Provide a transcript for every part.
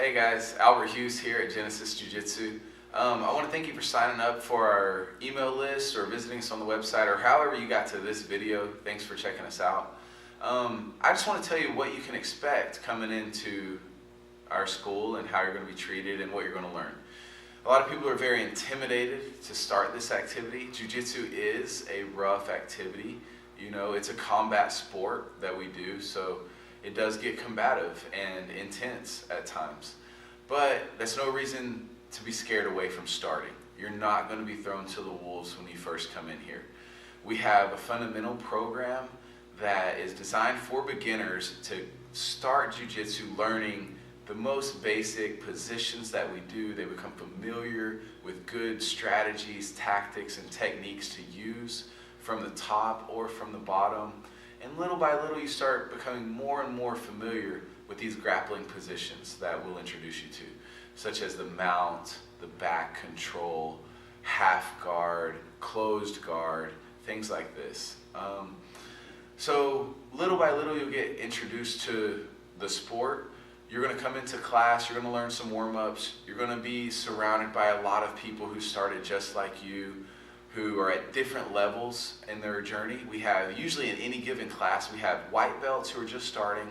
Hey guys, Albert Hughes here at Genesis Jiu Jitsu. I want to thank you for signing up for our email list or visiting us on the website or however you got to this video. Thanks for checking us out. I just want to tell you what you can expect coming into our school and how you're going to be treated and what you're going to learn. A lot of people are very intimidated to start this activity. Jiu-Jitsu is a rough activity. You know, it's a combat sport that we do, so it does get combative and intense at times. But that's no reason to be scared away from starting. You're not going to be thrown to the wolves when you first come in here. We have a fundamental program that is designed for beginners to start Jiu-Jitsu learning the most basic positions that we do. They become familiar with good strategies, tactics, and techniques to use from the top or from the bottom. And little by little, you start becoming more and more familiar with these grappling positions that we'll introduce you to, such as the mount, the back control, half guard, closed guard, things like this. So little by little, you'll get introduced to the sport. You're going to come into class, you're going to learn some warm-ups, you're going to be surrounded by a lot of people who started just like you, who are at different levels in their journey. We have, usually in any given class, we have white belts who are just starting,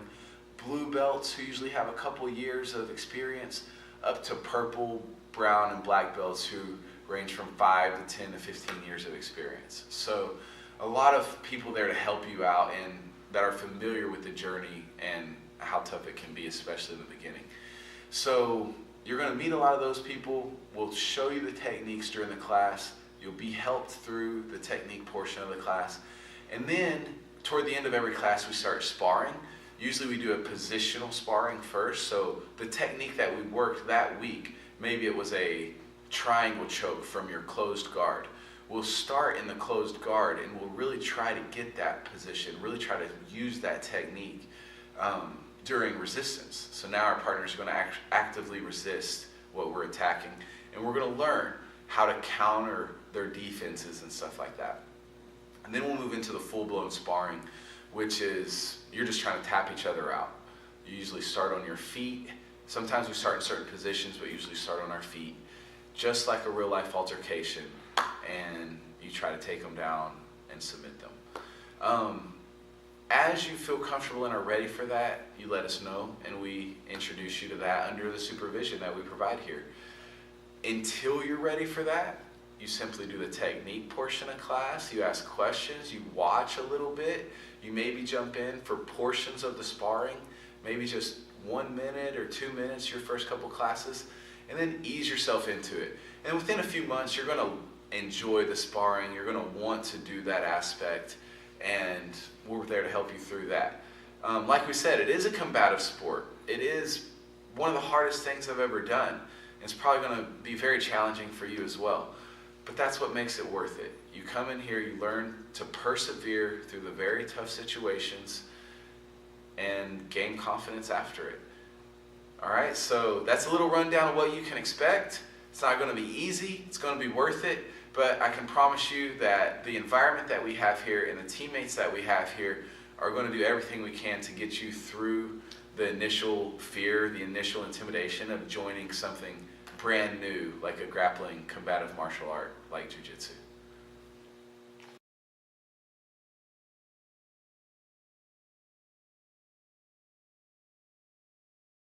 blue belts who usually have a couple years of experience, up to purple, brown, and black belts who range from 5 to 10 to 15 years of experience. So a lot of people there to help you out and that are familiar with the journey and how tough it can be, especially in the beginning. So you're going to meet a lot of those people. We'll show you the techniques during the class. You'll be helped through the technique portion of the class. And then, toward the end of every class, we start sparring. Usually we do a positional sparring first. So the technique that we worked that week, maybe it was a triangle choke from your closed guard. We'll start in the closed guard and we'll really try to get that position, really try to use that technique during resistance. So now our partners are going to actively resist what we're attacking. And we're going to learn how to counter their defenses and stuff like that. And then we'll move into the full-blown sparring, which is you're just trying to tap each other out. You usually start on your feet. Sometimes we start in certain positions, but usually start on our feet, just like a real-life altercation, and you try to take them down and submit them. As you feel comfortable and are ready for that, you let us know, and we introduce you to that under the supervision that we provide here. Until you're ready for that, you simply do the technique portion of class. You ask questions, you watch a little bit, you maybe jump in for portions of the sparring, maybe just 1 minute or 2 minutes your first couple classes, and then ease yourself into it. And within a few months, you're going to enjoy the sparring, you're going to want to do that aspect, and we're there to help you through that. Like we said, it is a combative sport. It is one of the hardest things I've ever done. It's probably going to be very challenging for you as well. But that's what makes it worth it. You come in here, you learn to persevere through the very tough situations and gain confidence after it. All right, so that's a little rundown of what you can expect. It's not going to be easy. It's going to be worth it. But I can promise you that the environment that we have here and the teammates that we have here are going to do everything we can to get you through the initial fear, the initial intimidation of joining something brand new, like a grappling combative martial art like Jiu Jitsu.